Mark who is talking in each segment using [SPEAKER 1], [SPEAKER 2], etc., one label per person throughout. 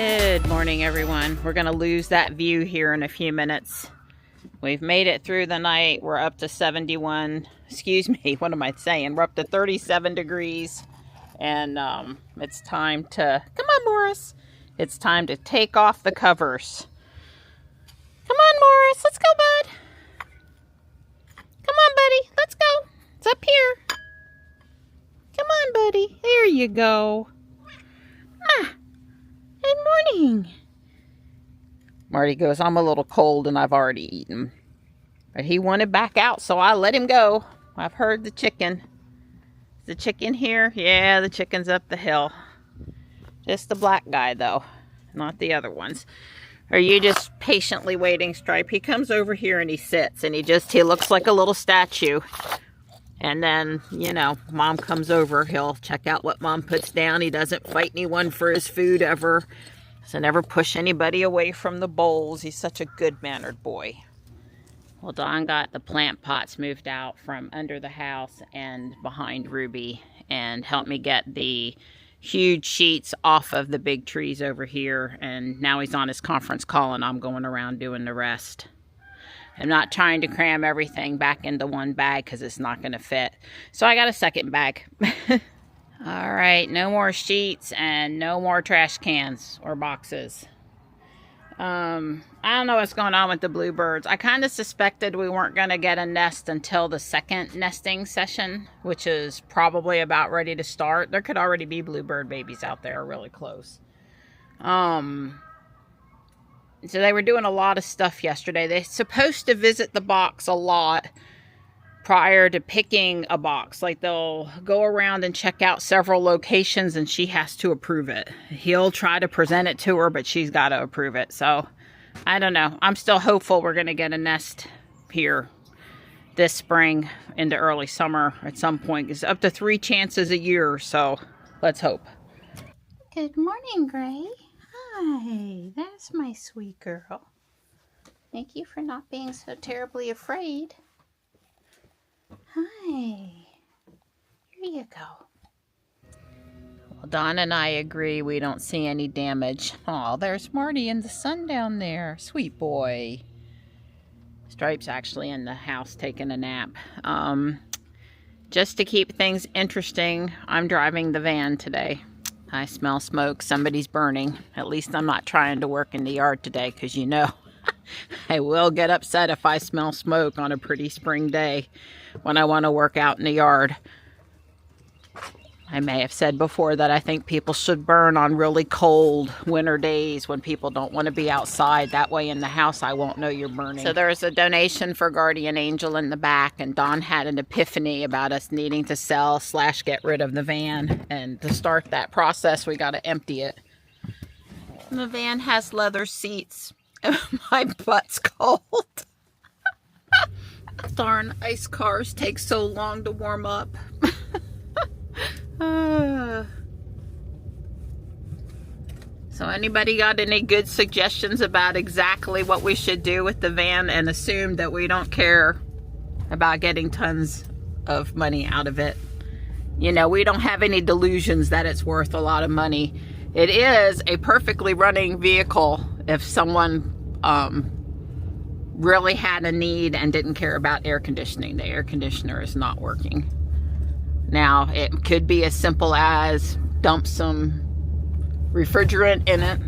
[SPEAKER 1] Good morning, everyone. We're going to lose that view here in a few minutes. We've made it through the night. We're up to 71. Excuse me, what am I saying? We're up to 37 degrees. And it's time to... Come on, Morris. It's time to take off the covers. Come on, Morris. Let's go, bud. Come on, buddy. Let's go. It's up here. Come on, buddy. There you go. Ah. Good morning. Marty goes, I'm a little cold and I've already eaten. But he wanted back out, so I let him go. I've heard the chicken. Is the chicken here? Yeah, the chicken's up the hill. Just the black guy, though. Not the other ones. Are you just patiently waiting, Stripe? He comes over here and he sits and he looks like a little statue. And then, you know, Mom comes over. He'll check out what Mom puts down. He doesn't fight anyone for his food ever. Doesn't ever push anybody away from the bowls. He's such a good-mannered boy. Well, Dawn got the plant pots moved out from under the house and behind Ruby and helped me get the huge sheets off of the big trees over here. And now he's on his conference call and I'm going around doing the rest. I'm not trying to cram everything back into one bag because it's not going to fit. So I got a second bag. All right, no more sheets and no more trash cans or boxes. I don't know what's going on with the bluebirds. I kind of suspected we weren't going to get a nest until the second nesting session, which is probably about ready to start. There could already be bluebird babies out there really close. So they were doing a lot of stuff yesterday. They're supposed to visit the box a lot prior to picking a box. Like they'll go around and check out several locations and she has to approve it. He'll try to present it to her, but she's got to approve it. So I don't know. I'm still hopeful we're going to get a nest here this spring into early summer at some point. It's up to 3 chances a year. So let's hope. Good morning, Gray. Hi, that's my sweet girl. Thank you for not being so terribly afraid. Hi. Here you go. Well, Dawn and I agree we don't see any damage. Oh, there's Marty in the sun down there. Sweet boy. Stripe's actually in the house taking a nap. Just to keep things interesting, I'm driving the van today. I smell smoke. Somebody's burning. At least I'm not trying to work in the yard today because, you know, I will get upset if I smell smoke on a pretty spring day when I want to work out in the yard. I may have said before that I think people should burn on really cold winter days when people don't want to be outside. That way in the house I won't know you're burning. So there's a donation for Guardian Angel in the back, and Dawn had an epiphany about us needing to sell / get rid of the van. And to start that process, we got to empty it. And the van has leather seats. My butt's cold. Darn ice cars take so long to warm up. So anybody got any good suggestions about exactly what we should do with the van, and assume that we don't care about getting tons of money out of it? You know, we don't have any delusions that it's worth a lot of money. It is a perfectly running vehicle if someone really had a need and didn't care about air conditioning. The air conditioner is not working. Now, it could be as simple as dump some refrigerant in it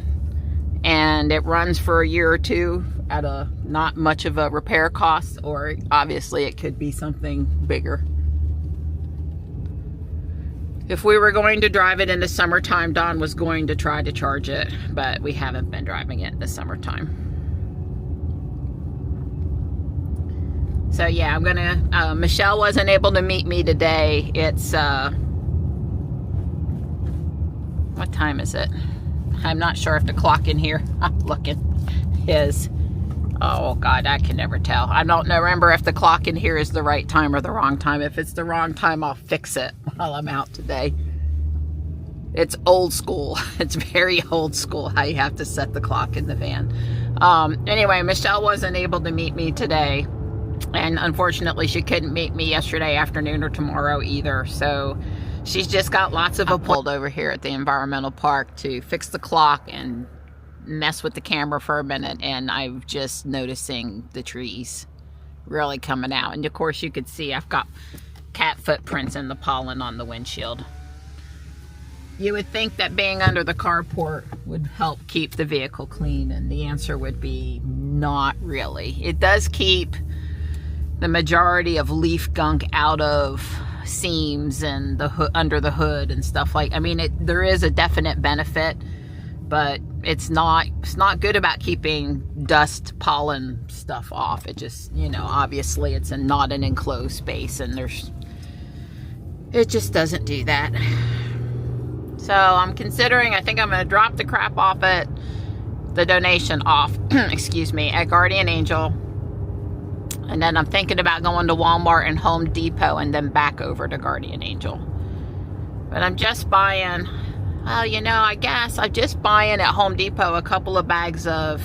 [SPEAKER 1] and it runs for a year or two at a not much of a repair cost, or obviously it could be something bigger. If we were going to drive it in the summertime, Dawn was going to try to charge it, but we haven't been driving it in the summertime. So yeah, I'm gonna, Michelle wasn't able to meet me today. It's, what time is it? I'm not sure if the clock in here, I'm looking, is, oh God, I can never tell. I don't remember if the clock in here is the right time or the wrong time. If it's the wrong time, I'll fix it while I'm out today. It's old school. It's very old school how you have to set the clock in the van. Anyway, Michelle wasn't able to meet me today. And unfortunately, she couldn't meet me yesterday afternoon or tomorrow either. So she's just got lots of appointments over here at the environmental park to fix the clock and mess with the camera for a minute, and I'm just noticing the trees really coming out. And of course you could see I've got cat footprints in the pollen on the windshield. You would think that being under the carport would help keep the vehicle clean, and the answer would be not really. It does keep the majority of leaf gunk out of seams and the under the hood and stuff like. I mean, there is a definite benefit, but it's not good about keeping dust, pollen stuff off. It just, you know, obviously it's not an enclosed space, and it just doesn't do that. So I'm considering, I think I'm going to drop the crap off at the donation off, excuse me, at Guardian Angel. And then I'm thinking about going to Walmart and Home Depot and then back over to Guardian Angel. But I'm just buying, well, you know, I guess I'm just buying at Home Depot a couple of bags of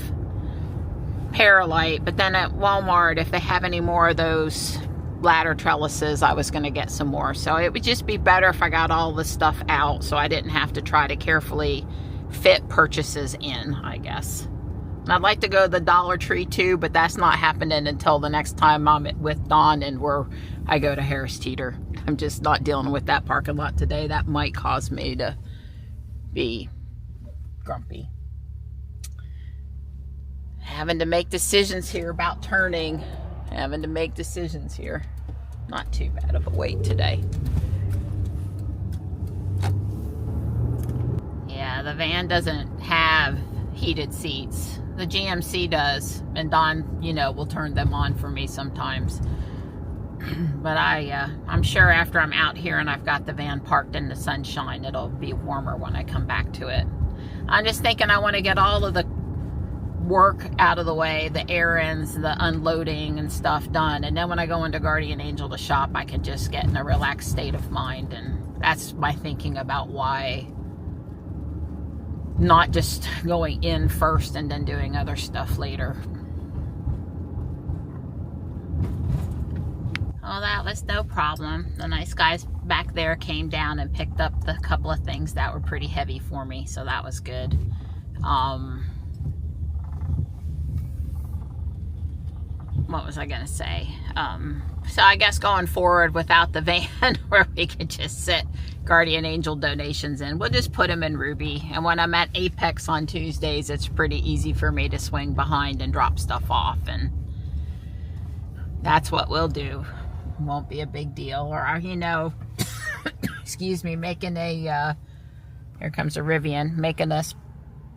[SPEAKER 1] Paralite. But then at Walmart, if they have any more of those ladder trellises, I was going to get some more. So it would just be better if I got all the stuff out, so I didn't have to try to carefully fit purchases in, I guess. And I'd like to go to the Dollar Tree too, but that's not happening until the next time I'm with Dawn and I go to Harris Teeter. I'm just not dealing with that parking lot today. That might cause me to be grumpy. Having to make decisions here about turning. Having to make decisions here. Not too bad of a wait today. Yeah, the van doesn't have heated seats. The GMC does, and Don, you know, will turn them on for me sometimes. But I'm sure after I'm out here and I've got the van parked in the sunshine, it'll be warmer when I come back to it. I'm just thinking I want to get all of the work out of the way, the errands, the unloading and stuff done, and then when I go into Guardian Angel to shop, I can just get in a relaxed state of mind. And that's my thinking about why not just going in first and then doing other stuff later. Well, that was no problem. The nice guys back there came down and picked up the couple of things that were pretty heavy for me, so that was good. What was I gonna say? So I guess going forward without the van where we could just sit Guardian Angel donations in, we'll just put them in Ruby. And when I'm at Apex on Tuesdays, it's pretty easy for me to swing behind and drop stuff off, and that's what we'll do. Won't be a big deal. Or, you know, excuse me, making a, here comes a Rivian, making a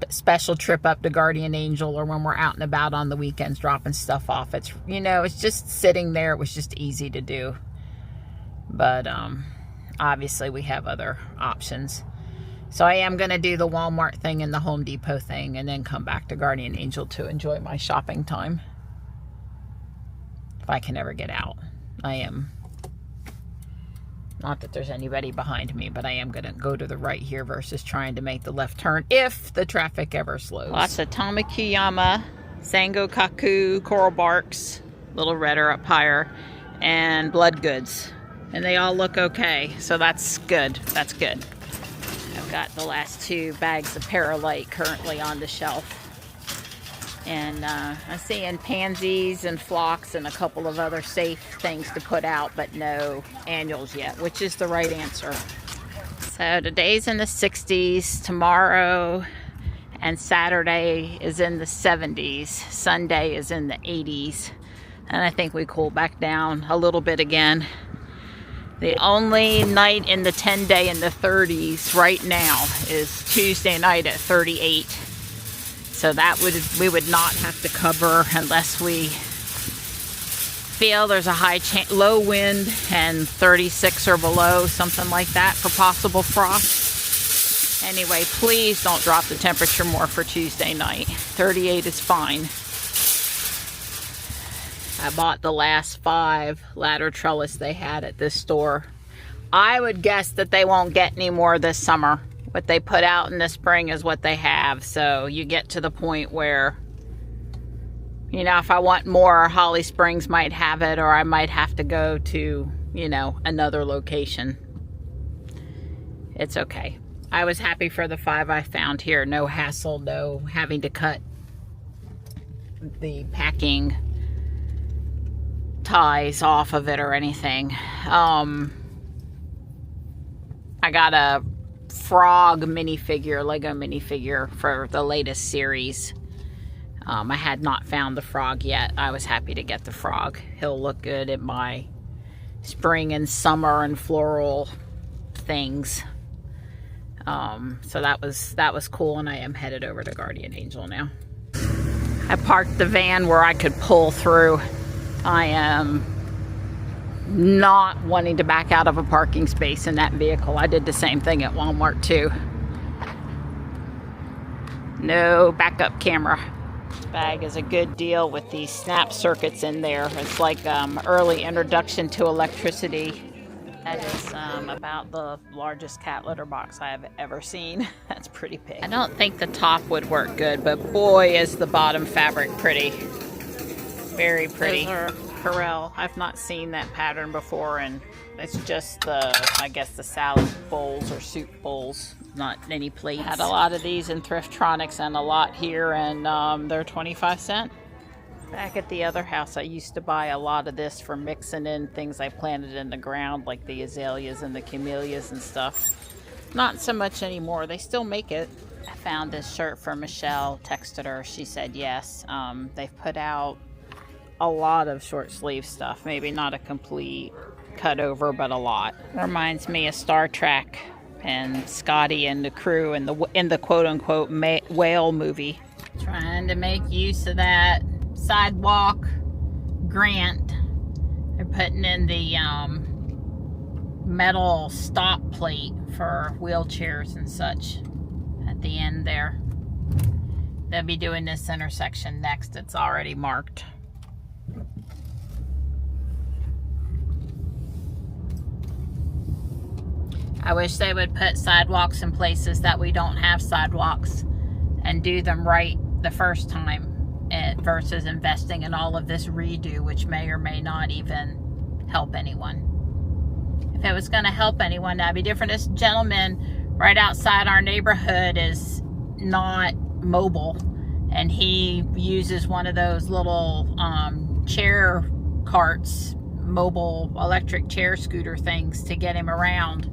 [SPEAKER 1] special trip up to Guardian Angel, or when we're out and about on the weekends dropping stuff off. It's, you know, it's just sitting there. It was just easy to do. But obviously we have other options. So I am going to do the Walmart thing and the Home Depot thing, and then come back to Guardian Angel to enjoy my shopping time. If I can ever get out. I am. Not that there's anybody behind me, but I am going to go to the right here versus trying to make the left turn if the traffic ever slows. Lots of Tamakuyama, Sango Kaku, coral barks, little redder up higher, and blood goods. And they all look okay, so that's good. That's good. I've got the last 2 bags of Paralite currently on the shelf. And I'm seeing pansies and phlox and a couple of other safe things to put out, but no annuals yet, which is the right answer. So today's in the 60s, tomorrow and Saturday is in the 70s, Sunday is in the 80s, and I think we cool back down a little bit again. The only night in the 10-day in the 30s right now is Tuesday night at 38. So that we would not have to cover unless we feel there's a low wind and 36 or below, something like that, for possible frost. Anyway, please don't drop the temperature more for Tuesday night. 38 is fine. I bought the last 5 ladder trellis they had at this store. I would guess that they won't get any more this summer. What they put out in the spring is what they have. So you get to the point where, you know, if I want more, Holly Springs might have it, or I might have to go to, you know, another location. It's okay. I was happy for the 5 I found here. No hassle, no having to cut the packing ties off of it or anything. I got a frog minifigure, Lego minifigure for the latest series. I had not found the frog yet. I was happy to get the frog. He'll look good in my spring and summer and floral things. So that was cool, and I am headed over to Guardian Angel now. I parked the van where I could pull through. I am not wanting to back out of a parking space in that vehicle. I did the same thing at Walmart too. No backup camera. This bag is a good deal with these snap circuits in there. It's like early introduction to electricity. That is about the largest cat litter box I have ever seen. That's pretty big. I don't think the top would work good, but boy is the bottom fabric pretty. Very pretty. Those are Corel. I've not seen that pattern before, and it's just the, I guess, the salad bowls or soup bowls, not any plates. I had a lot of these in Thriftronics and a lot here, and they're 25 cents. Back at the other house, I used to buy a lot of this for mixing in things I planted in the ground, like the azaleas and the camellias and stuff. Not so much anymore. They still make it. I found this shirt for Michelle, texted her. She said yes. They've put out a lot of short sleeve stuff. Maybe not a complete cut over, but a lot. Reminds me of Star Trek and Scotty and the crew in the quote-unquote whale movie. Trying to make use of that sidewalk grant. They're putting in the metal stop plate for wheelchairs and such at the end there. They'll be doing this intersection next. It's already marked. I wish they would put sidewalks in places that we don't have sidewalks and do them right the first time, versus investing in all of this redo, which may or may not even help anyone. If it was going to help anyone, that'd be different. This gentleman right outside our neighborhood is not mobile, and he uses one of those little chair carts, mobile electric chair scooter things to get him around.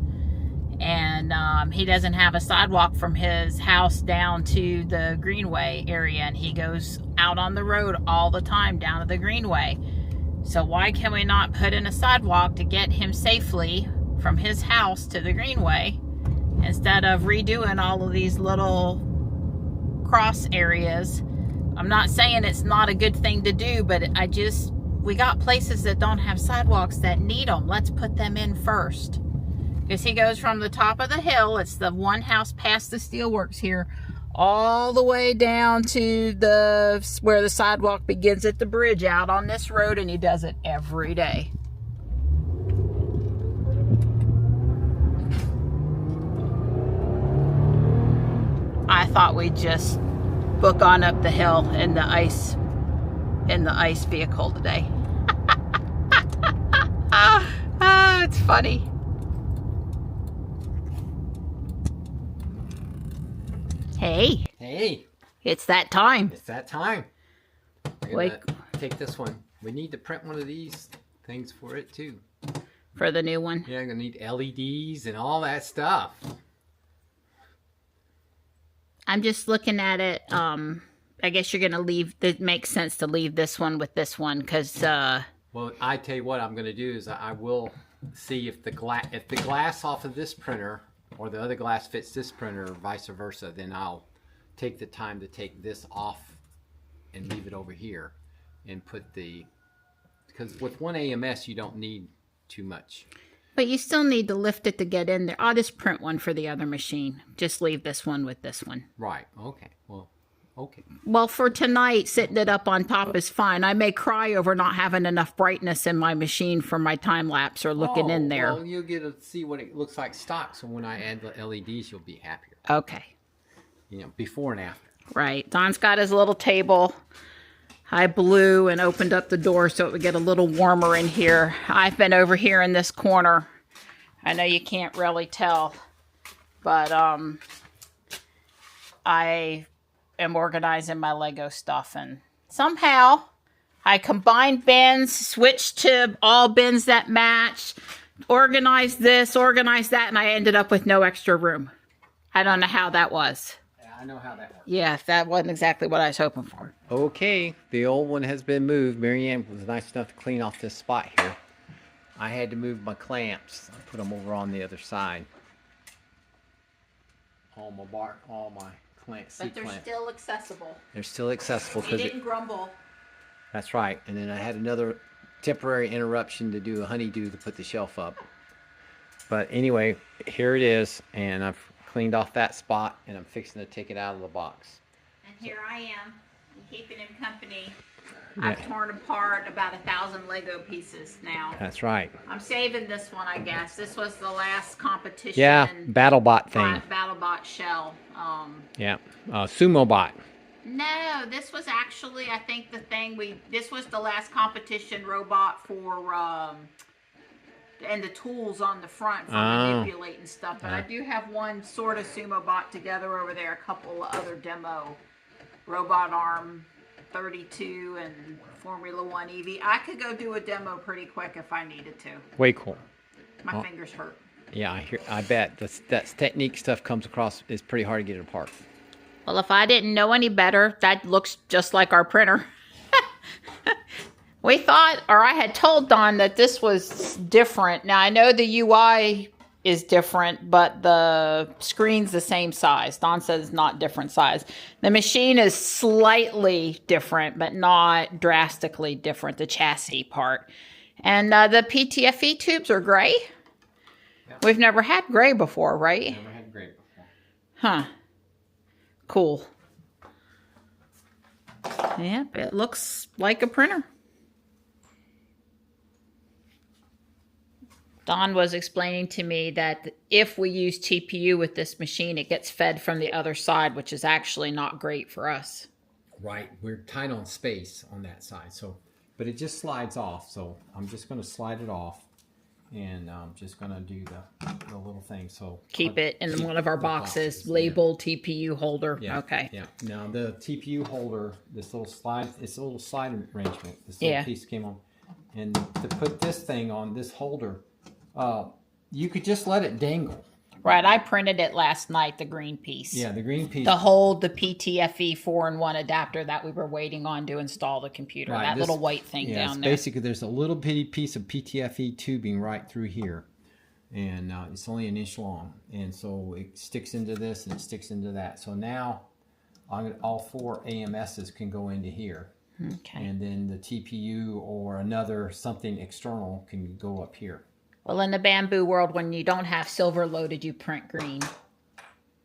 [SPEAKER 1] And he doesn't have a sidewalk from his house down to the greenway area, and he goes out on the road all the time down to the greenway. So why can we not put in a sidewalk to get him safely from his house to the greenway, instead of redoing all of these little cross areas? I'm not saying it's not a good thing to do, but we got places that don't have sidewalks that need them. Let's put them in first. Because he goes from the top of the hill, it's the one house past the steelworks here, all the way down to where the sidewalk begins at the bridge out on this road, and he does it every day. I thought we'd just book on up the hill in the ice vehicle today. It's funny. Hey.
[SPEAKER 2] Hey.
[SPEAKER 1] It's that time.
[SPEAKER 2] It's that time. I'm gonna take this one. We need to print one of these things for it too.
[SPEAKER 1] For the new one?
[SPEAKER 2] Yeah, I'm gonna need LEDs and all that stuff.
[SPEAKER 1] I'm just looking at it. I guess you're gonna leave. It makes sense to leave this one with this one, because
[SPEAKER 2] well, I tell you what I'm gonna do is I will see if the glass off of this printer or the other glass fits this printer, or vice versa. Then I'll take the time to take this off and leave it over here and put because with one AMS you don't need too much.
[SPEAKER 1] But you still need to lift it to get in there. I'll just print one for the other machine. Just leave this one with this one.
[SPEAKER 2] Right. Okay. Well, okay.
[SPEAKER 1] Well, for tonight, sitting it up on top is fine. I may cry over not having enough brightness in my machine for my time lapse or looking in there.
[SPEAKER 2] Well, you'll get to see what it looks like stock. So when I add the LEDs, you'll be happier.
[SPEAKER 1] Okay.
[SPEAKER 2] You know, before and after.
[SPEAKER 1] Right. Don's got his little table. I blew and opened up the door so it would get a little warmer in here. I've been over here in this corner. I know you can't really tell. But I am organizing my Lego stuff, and somehow I combined bins, switched to all bins that match, organized this, organized that, and I ended up with no extra room. I don't know how that was.
[SPEAKER 2] Yeah, I know how that works.
[SPEAKER 1] Yeah, that wasn't exactly what I was hoping for.
[SPEAKER 2] Okay, the old one has been moved. Marianne was nice enough to clean off this spot here. I had to move my clamps. I put them over on the other side. All my clamps.
[SPEAKER 1] But they're still accessible.
[SPEAKER 2] They're still accessible.
[SPEAKER 1] They didn't grumble.
[SPEAKER 2] That's right. And then I had another temporary interruption to do a honeydew to put the shelf up. But anyway, here it is, and I've cleaned off that spot, and I'm fixing to take it out of the box.
[SPEAKER 1] And here I am, keeping him company. Yeah. I've torn apart about 1,000 Lego pieces now.
[SPEAKER 2] That's right.
[SPEAKER 1] I'm saving this one, I guess. This was the last competition.
[SPEAKER 2] Yeah, BattleBot thing.
[SPEAKER 1] BattleBot shell.
[SPEAKER 2] Yeah, SumoBot.
[SPEAKER 1] No, this was actually, I think, the thing this was the last competition robot for, and the tools on the front for manipulating stuff. But I do have one sort of SumoBot together over there, a couple of other demo robot arm 32 and Formula 1 EV. I could go do a demo pretty quick if I needed to.
[SPEAKER 2] Way cool.
[SPEAKER 1] My fingers hurt.
[SPEAKER 2] Yeah, I bet. That technique stuff comes across, it's pretty hard to get it apart.
[SPEAKER 1] Well, if I didn't know any better, that looks just like our printer. We thought, or I had told Don that this was different. Now, I know the UI is different, but the screen's the same size. Don says it's not different size. The machine is slightly different, but not drastically different, the chassis part. And the PTFE tubes are gray. Yep. We've never had gray before, right?
[SPEAKER 2] Never had gray before.
[SPEAKER 1] Huh. Cool. Yep, it looks like a printer. Don was explaining to me that if we use TPU with this machine, it gets fed from the other side, which is actually not great for us.
[SPEAKER 2] Right. We're tight on space on that side. So, but it just slides off. So I'm just going to slide it off, and I'm just going to do the little thing. So
[SPEAKER 1] keep it in one of our boxes, labeled TPU holder.
[SPEAKER 2] Yeah.
[SPEAKER 1] Okay.
[SPEAKER 2] Yeah. Now the TPU holder, it's a little slide arrangement. This little piece came on, and to put this thing on this holder, you could just let it dangle.
[SPEAKER 1] Right, I printed it last night, the green piece.
[SPEAKER 2] Yeah, the green piece.
[SPEAKER 1] To hold the PTFE 4-in-1 adapter that we were waiting on to install the computer. Right, that little white thing down there.
[SPEAKER 2] Basically, there's a little bitty piece of PTFE tubing right through here. And it's only 1 inch long. And so it sticks into this and it sticks into that. So now all 4 AMSs can go into here.
[SPEAKER 1] Okay.
[SPEAKER 2] And then the TPU or something external can go up here.
[SPEAKER 1] Well, in the Bambu world, when you don't have silver loaded, you print green.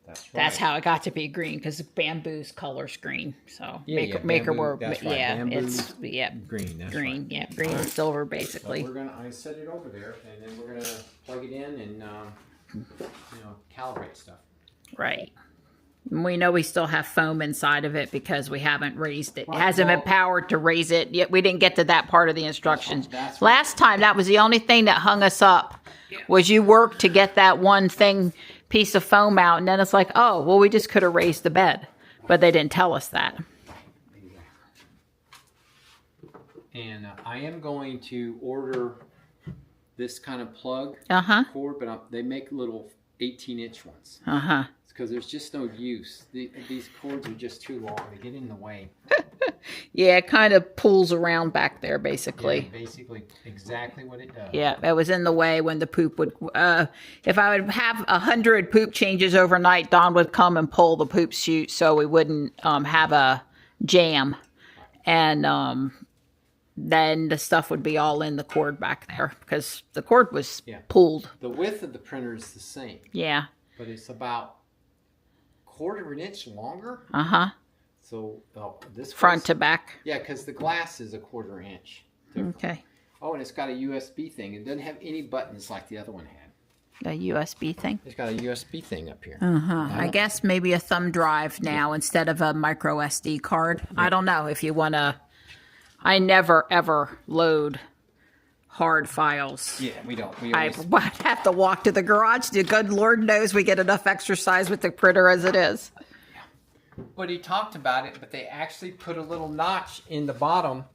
[SPEAKER 2] That's right.
[SPEAKER 1] That's how it got to be green, because Bambu's color's green. So
[SPEAKER 2] Bambu, that's right.
[SPEAKER 1] it's
[SPEAKER 2] green. That's
[SPEAKER 1] green.
[SPEAKER 2] Right.
[SPEAKER 1] Yeah, green and silver basically.
[SPEAKER 2] So I set it over there, and then we're gonna plug it in and calibrate stuff.
[SPEAKER 1] Right. We know we still have foam inside of it because we haven't raised it. It hasn't been powered to raise it yet. We didn't get to that part of the instructions. Last time, that was the only thing that hung us up, was you worked to get that one piece of foam out, and then it's like, oh, well, we just could have raised the bed. But they didn't tell us that.
[SPEAKER 2] And I am going to order this kind of plug cord, but they make little 18-inch ones. Because there's just no use. These cords are just too long. They get in the way.
[SPEAKER 1] Yeah, it kind of pulls around back there, basically.
[SPEAKER 2] Yeah, basically, exactly what it does.
[SPEAKER 1] Yeah, it was in the way when the poop would... if I would have 100 poop changes overnight, Don would come and pull the poop chute so we wouldn't have a jam. And then the stuff would be all in the cord back there because the cord was pulled.
[SPEAKER 2] The width of the printer is the same.
[SPEAKER 1] Yeah.
[SPEAKER 2] But it's about 1/4 inch longer. So this
[SPEAKER 1] front to back.
[SPEAKER 2] Yeah, because the glass is 1/4 inch. Different.
[SPEAKER 1] Okay.
[SPEAKER 2] Oh, and it's got a USB thing. It doesn't have any buttons like the other one had.
[SPEAKER 1] The USB thing?
[SPEAKER 2] It's got a USB thing up here.
[SPEAKER 1] I guess maybe a thumb drive now instead of a micro SD card. I don't know if you want to. I never ever load hard files.
[SPEAKER 2] Yeah, we don't. We
[SPEAKER 1] I
[SPEAKER 2] always,
[SPEAKER 1] have to walk to the garage. The good Lord knows we get enough exercise with the printer as it is.
[SPEAKER 2] but he talked about it, but they actually put a little notch in the bottom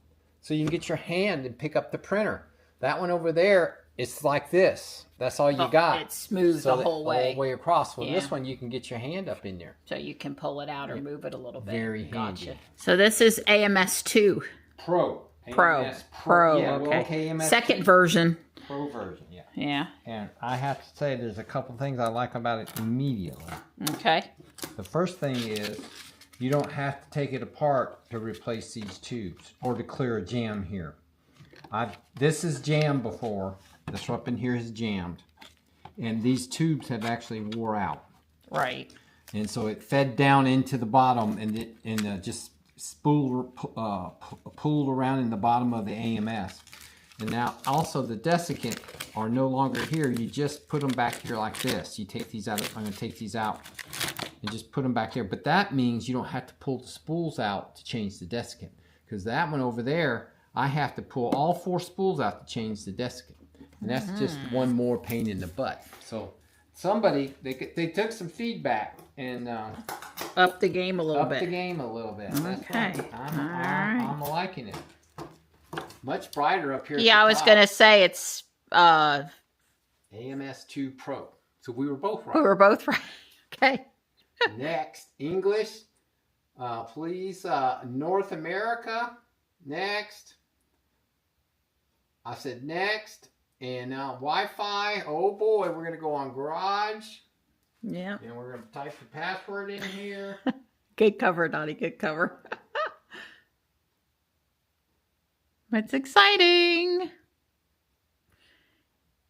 [SPEAKER 2] so you can get your hand and pick up the printer. That one over there, it's like this. That's all you got.
[SPEAKER 1] It's smooth the whole way.
[SPEAKER 2] All the way across. Well,
[SPEAKER 1] Yeah.
[SPEAKER 2] this one, you can get your hand up in there.
[SPEAKER 1] So you can pull it out or move it a little bit.
[SPEAKER 2] Very handy.
[SPEAKER 1] So this is AMS2.
[SPEAKER 2] Pro.
[SPEAKER 1] Pro.
[SPEAKER 2] AMS
[SPEAKER 1] Pro.
[SPEAKER 2] Yeah,
[SPEAKER 1] Okay.
[SPEAKER 2] AMS
[SPEAKER 1] Second version.
[SPEAKER 2] Pro version, yeah.
[SPEAKER 1] Yeah.
[SPEAKER 3] And I have to say, there's a couple things I like about it immediately.
[SPEAKER 1] Okay.
[SPEAKER 3] The first thing is, you don't have to take it apart to replace these tubes or to clear a jam here. This is jammed before. This up in here is jammed. And these tubes have actually wore out.
[SPEAKER 1] Right.
[SPEAKER 2] And so it fed down into the bottom and just pooled around in the bottom of the AMS. And now also the desiccant are no longer here. You just put them back here like this. You take these out. I'm going to take these out and just put them back here. But that means you don't have to pull the spools out to change the desiccant. Because that one over there, I have to pull all 4 spools out to change the desiccant. And that's just one more pain in the butt. So somebody, they took some feedback and
[SPEAKER 1] Up the game a little
[SPEAKER 2] up
[SPEAKER 1] bit.
[SPEAKER 2] the game a little bit. That's
[SPEAKER 1] Okay.
[SPEAKER 2] right.
[SPEAKER 1] Alright.
[SPEAKER 2] I'm liking it. Much brighter up here. at
[SPEAKER 1] Yeah,
[SPEAKER 2] the
[SPEAKER 1] I was
[SPEAKER 2] top.
[SPEAKER 1] going to say it's,
[SPEAKER 2] AMS2 Pro. So we were both
[SPEAKER 1] we
[SPEAKER 2] right.
[SPEAKER 1] were both right. Okay.
[SPEAKER 2] Next, English. Please, North America. Next. I said next. And now Wi-Fi. Oh boy, we're going to go on Garage.
[SPEAKER 1] Yeah.
[SPEAKER 2] And we're going to type the password in here.
[SPEAKER 1] Good cover, Donnie. Good cover. It's exciting.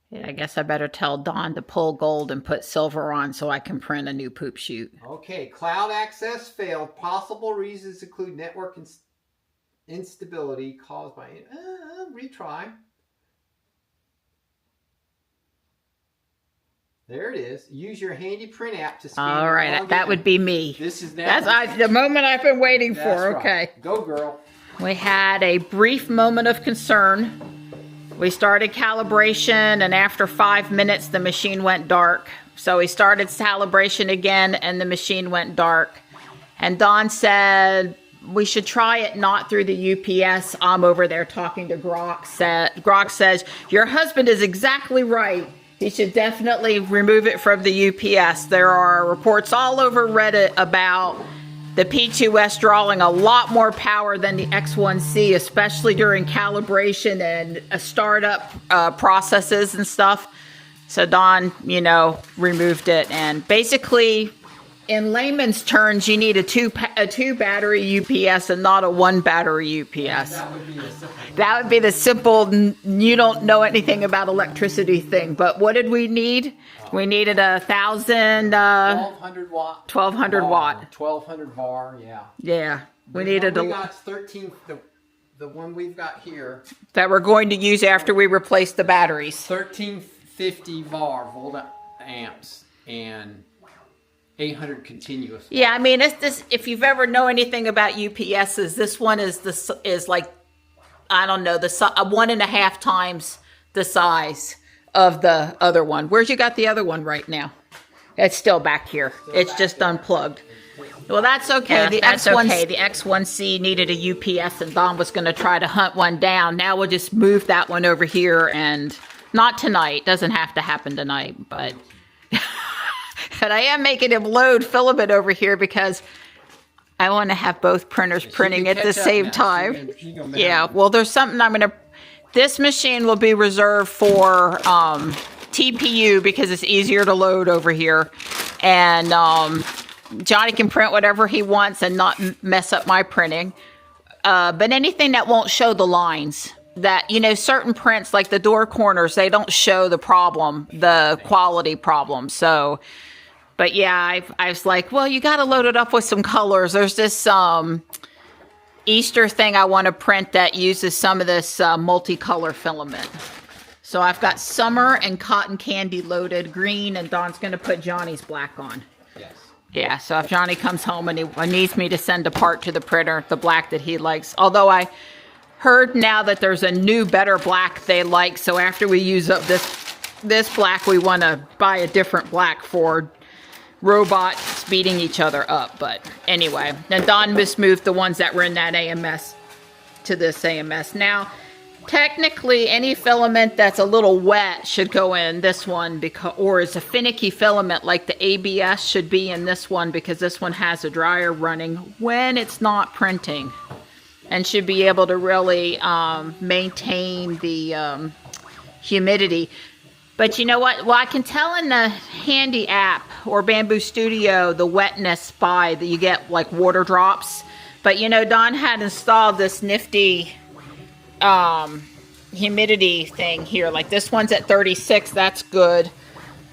[SPEAKER 1] Yeah, I guess I better tell Dawn to pull gold and put silver on so I can print a new poop chute.
[SPEAKER 2] Okay, cloud access failed. Possible reasons include network instability caused by... retry. There it is. Use your handy print app to scan.
[SPEAKER 1] All right, that would be me.
[SPEAKER 2] This is now.
[SPEAKER 1] That's the moment I've been waiting
[SPEAKER 2] That's
[SPEAKER 1] for.
[SPEAKER 2] right.
[SPEAKER 1] Okay.
[SPEAKER 2] Go, girl.
[SPEAKER 1] We had a brief moment of concern. We started calibration, and after 5 minutes, the machine went dark. So we started calibration again, and the machine went dark. And Dawn said, we should try it not through the UPS. I'm over there talking to Grok. Grok says, your husband is exactly right. He should definitely remove it from the UPS. There are reports all over Reddit about the P2S drawing a lot more power than the X1C, especially during calibration and startup processes and stuff. So Dawn, removed it. And basically, in layman's terms, you need a two battery UPS and not a 1 battery UPS. That would be the simple, you don't know anything about electricity thing. But what did we need? We needed 1,000...
[SPEAKER 2] 1,200 watt.
[SPEAKER 1] 1,200 watt.
[SPEAKER 2] 1,200 var, yeah.
[SPEAKER 1] Yeah. We
[SPEAKER 2] The
[SPEAKER 1] needed
[SPEAKER 2] one we got 13, the one we've got here,
[SPEAKER 1] that we're going to use after we replace the batteries.
[SPEAKER 2] 1350 var volt amps and 800 continuous.
[SPEAKER 1] Yeah, I mean, it's this. If you've ever know anything about UPSs, this one is like, I don't know, 1.5 times the size of the other one. Where's you got the other one right now? It's still back here. It's just unplugged. Well, that's okay. The X1C needed a UPS, and Don was going to try to hunt one down. Now we'll just move that one over here, and not tonight. Doesn't have to happen tonight, but but I am making him load filament over here because I want to have both printers printing at the same time. Yeah. Well, there's something I'm going to. This machine will be reserved for TPU because it's easier to load over here, and Johnny can print whatever he wants and not mess up my printing. But anything that won't show the lines, that, certain prints like the door corners, they don't show the problem, the quality problem. So, but yeah, I was like, well, you got to load it up with some colors. There's this Easter thing I want to print that uses some of this multicolor filament. So I've got summer and cotton candy loaded green, and Don's going to put Johnny's black on.
[SPEAKER 2] Yes.
[SPEAKER 1] Yeah, so if Johnny comes home and he needs me to send a part to the printer, the black that he likes. Although I heard now that there's a new, better black they like. So after we use up this black, we want to buy a different black for robots beating each other up. But anyway, then Don just moved the ones that were in that AMS to this AMS. Now, technically, any filament that's a little wet should go in this one, because, or is a finicky filament like the ABS should be in this one, because this one has a dryer running when it's not printing, and should be able to really maintain the humidity. But you know what? Well, I can tell in the Handy app or Bambu Studio the wetness by that you get like water drops. But you know, Don had installed this nifty humidity thing here. Like this one's at 36, that's good.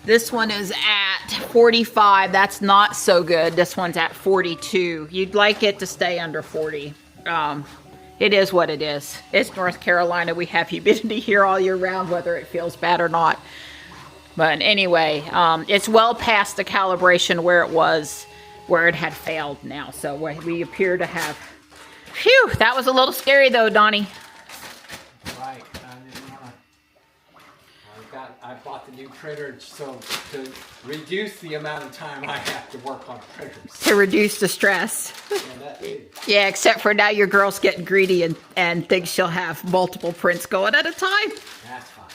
[SPEAKER 1] This one is at 45, that's not so good. This one's at 42. You'd like it to stay under 40. It is what it is. It's North Carolina. We have humidity here all year round, whether it feels bad or not. But anyway, it's well past the calibration where it was, where it had failed now. So we appear to have, phew, that was a little scary though, Donnie.
[SPEAKER 2] Right, I didn't want to. I bought the new printer so to reduce the amount of time I have to work on printers.
[SPEAKER 1] To reduce the stress.
[SPEAKER 2] Yeah, that too.
[SPEAKER 1] Yeah, except for now your girl's getting greedy and thinks she'll have multiple prints going at a time.
[SPEAKER 2] That's fine.